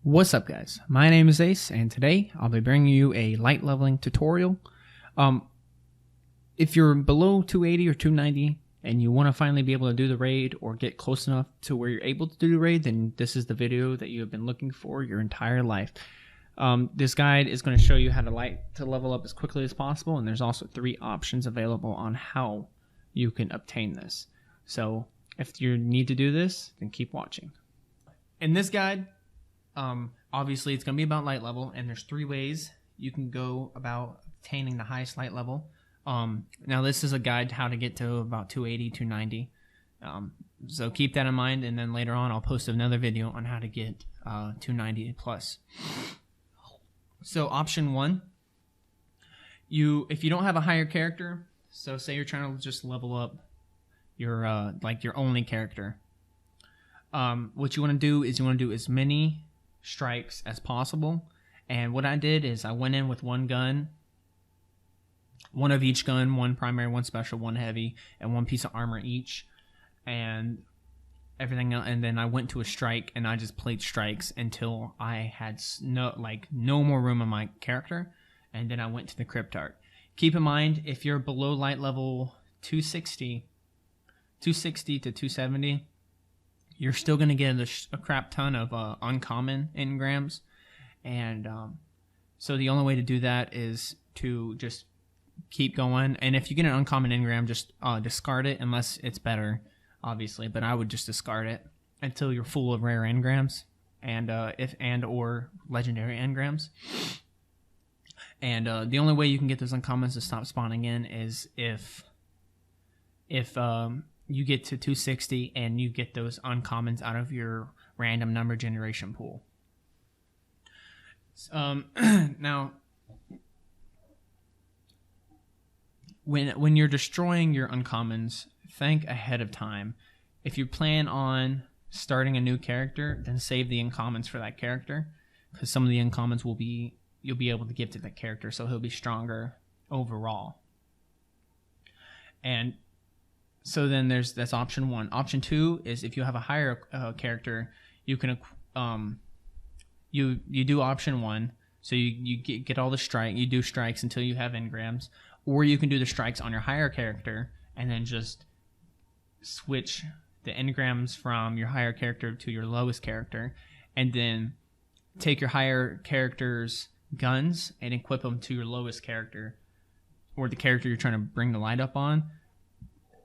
What's up, guys? My name is Ace, and today I'll be bringing you a light leveling tutorial. If you're below 280 or 290 and you want to finally be able to do the raid or get close enough to where you're able to do the raid, then this is the video that you have been looking for your entire life. This guide is going to show you how to level up as quickly as possible, and there's also 3 options available on how you can obtain this. So if you need to do this, then keep watching. In this guide, obviously it's going to be about light level, and there's 3 ways you can go about obtaining the highest light level. Now this is a guide to how to get to about 280, 290. So keep that in mind, and then later on I'll post another video on how to get 290 plus. So option 1, if you don't have a higher character, so say you're trying to just level up your your only character, what you want to do is you want to do as many strikes as possible. And what I did is I went in with one gun, one of each gun, one primary, one special, one heavy, and one piece of armor each, and everything else. And then I went to a strike and I just played strikes until I had no more room in my character, and then I went to the Cryptarch. Keep in mind, if you're below light level 260 to 270, you're still going to get a crap ton of uncommon engrams. And so the only way to do that is to just keep going. And if you get an uncommon engram, just discard it unless it's better, obviously. But I would just discard it until you're full of rare engrams or legendary engrams. And the only way you can get those uncommons to stop spawning in is if you get to 260 and you get those uncommons out of your random number generation pool. Now, when you're destroying your uncommons, think ahead of time. If you plan on starting a new character, then save the uncommons for that character, because some of the uncommons you'll be able to give to that character, so he'll be stronger overall. And so then that's option 1. Option 2 is if you have a higher character, you can you do option 1. So you get all the you do strikes until you have engrams, or you can do the strikes on your higher character and then just switch the engrams from your higher character to your lowest character, and then take your higher character's guns and equip them to your lowest character, or the character you're trying to bring the light up on.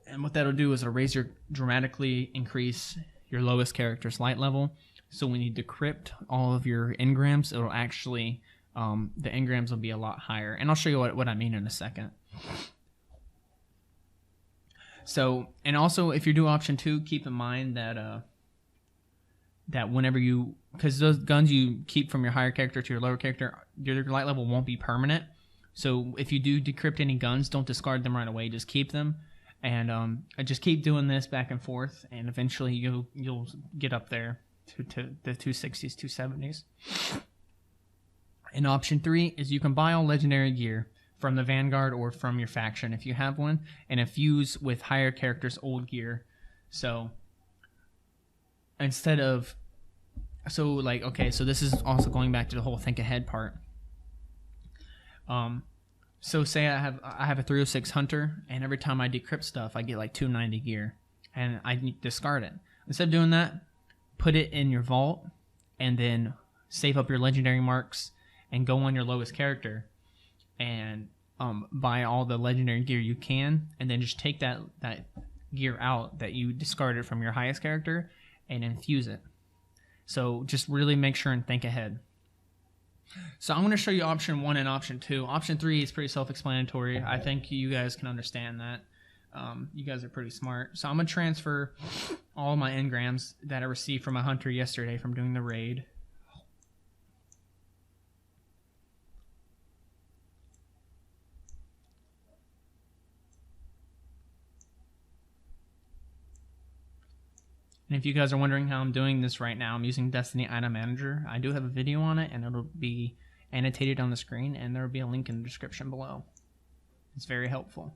And what that'll do is it'll dramatically increase your lowest character's light level. So when you decrypt all of your engrams, it'll actually, the engrams will be a lot higher. And I'll show you what I mean in a second. So, and also if you do option 2, keep in mind that whenever because those guns you keep from your higher character to your lower character, your light level won't be permanent. So if you do decrypt any guns, don't discard them right away. Just keep them. And I just keep doing this back and forth, and eventually you'll get up there to the 260s, 270s. And option 3 is you can buy all legendary gear from the Vanguard or from your faction if you have one, and infuse with higher characters' old gear. So instead of so this is also going back to the whole think ahead part. So say I have a 306 Hunter, and every time I decrypt stuff, I get like 290 gear, and I discard it. Instead of doing that, put it in your vault, and then save up your legendary marks, and go on your lowest character, and buy all the legendary gear you can, and then just take that gear out that you discarded from your highest character, and infuse it. So just really make sure and think ahead. So I'm going to show you option 1 and option 2. Option 3 is pretty self-explanatory. I think you guys can understand that. You guys are pretty smart. So I'm going to transfer all my engrams that I received from a hunter yesterday from doing the raid. And if you guys are wondering how I'm doing this right now, I'm using Destiny Item Manager. I do have a video on it, and it'll be annotated on the screen, and there will be a link in the description below. It's very helpful.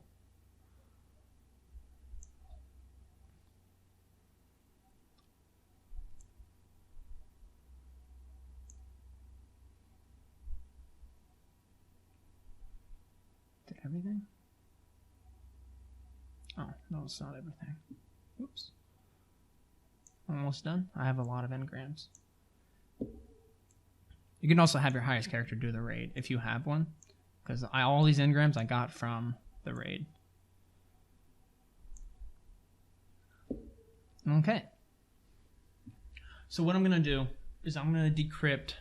everything? Oh, no, it's not everything. Oops. Almost done. I have a lot of engrams. You can also have your highest character do the raid if you have one, because all these engrams I got from the raid. Okay. So what I'm going to do is I'm going to decrypt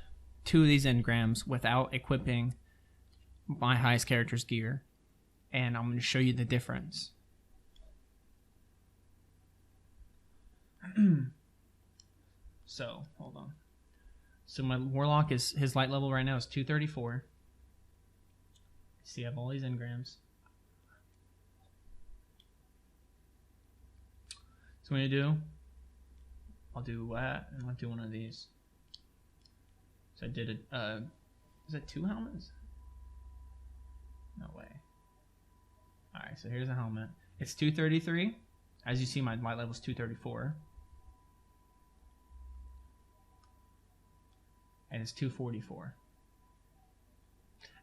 2 of these engrams without equipping my highest character's gear, and I'm going to show you the difference. So, hold on. So my Warlock his light level right now is 234. See, I have all these engrams. So what I'm going to do, I'll do that, and I'll do one of these. So I did is that 2 helmets? No way. Alright, so here's a helmet. It's 233. As you see, my light level is 234. And it's 244.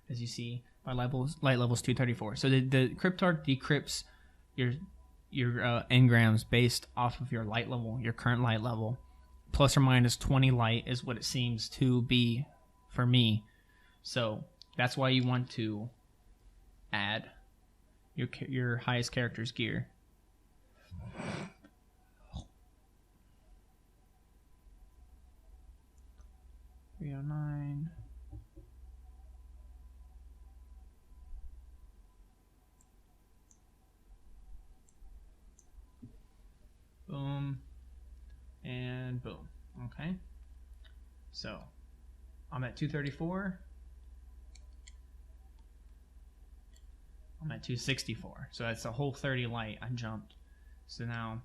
As you see, my light level is 234. So the Cryptarch decrypts your engrams based off of your light level, your current light level. Plus or minus 20 light is what it seems to be for me. So that's why you want to add your highest character's gear. $309. Boom. And boom. Okay. So I'm at 234. I'm at 264. So that's a whole 30 light I jumped. So now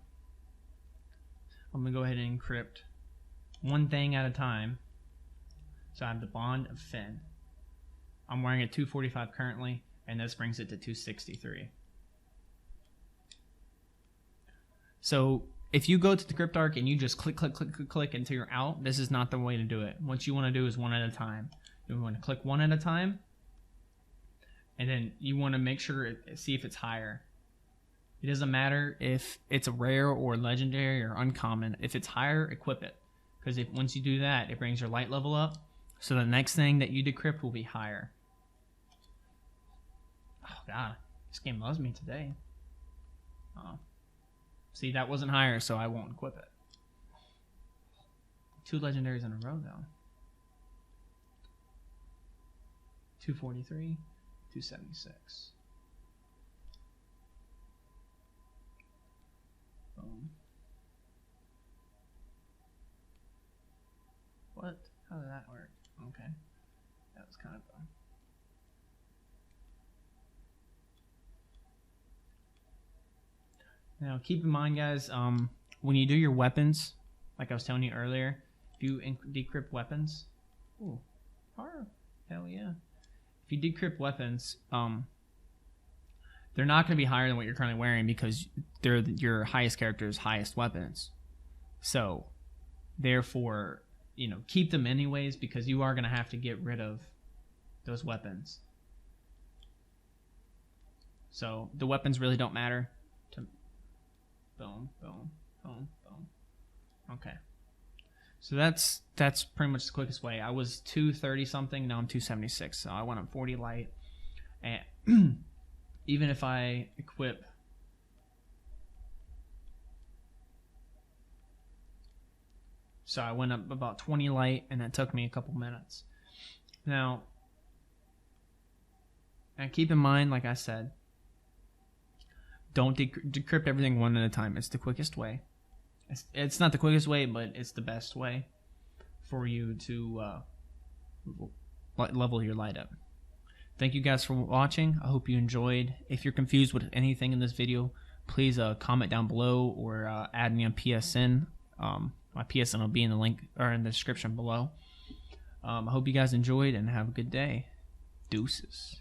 I'm going to go ahead and encrypt one thing at a time. So I have the Bond of Finn. I'm wearing a 245 currently, and this brings it to 263. So if you go to the Cryptarch and you just click until you're out, this is not the way to do it. What you want to do is one at a time. You want to click one at a time, and then you want to make sure, see if it's higher. It doesn't matter if it's a rare or legendary or uncommon. If it's higher, equip it. Because once you do that, it brings your light level up. So the next thing that you decrypt will be higher. Oh god, this game loves me today. Oh. See, that wasn't higher, so I won't equip it. 2 legendaries in a row, though. 243, 276. Boom. What? How did that work? Okay. That was kind of fun. Now, keep in mind, guys, when you do your weapons, like I was telling you earlier, if you decrypt weapons, ooh, hell yeah. If you decrypt weapons, they're not going to be higher than what you're currently wearing because they're your highest character's highest weapons. So, therefore, you know, keep them anyways because you are going to have to get rid of those weapons. So, the weapons really don't matter. Boom, boom, boom, boom. Okay. So that's pretty much the quickest way. I was 230 something, now I'm 276. So I went up 40 light. And even if I equip so I went up about 20 light and that took me a couple minutes. Now, and keep in mind, like I said, don't decrypt everything one at a time. It's the quickest way. It's not the quickest way, but it's the best way for you to level your light up. Thank you guys for watching. I hope you enjoyed. If you're confused with anything in this video, please comment down below or add me on PSN. My PSN will be in the link or in the description below. I hope you guys enjoyed and have a good day. Deuces.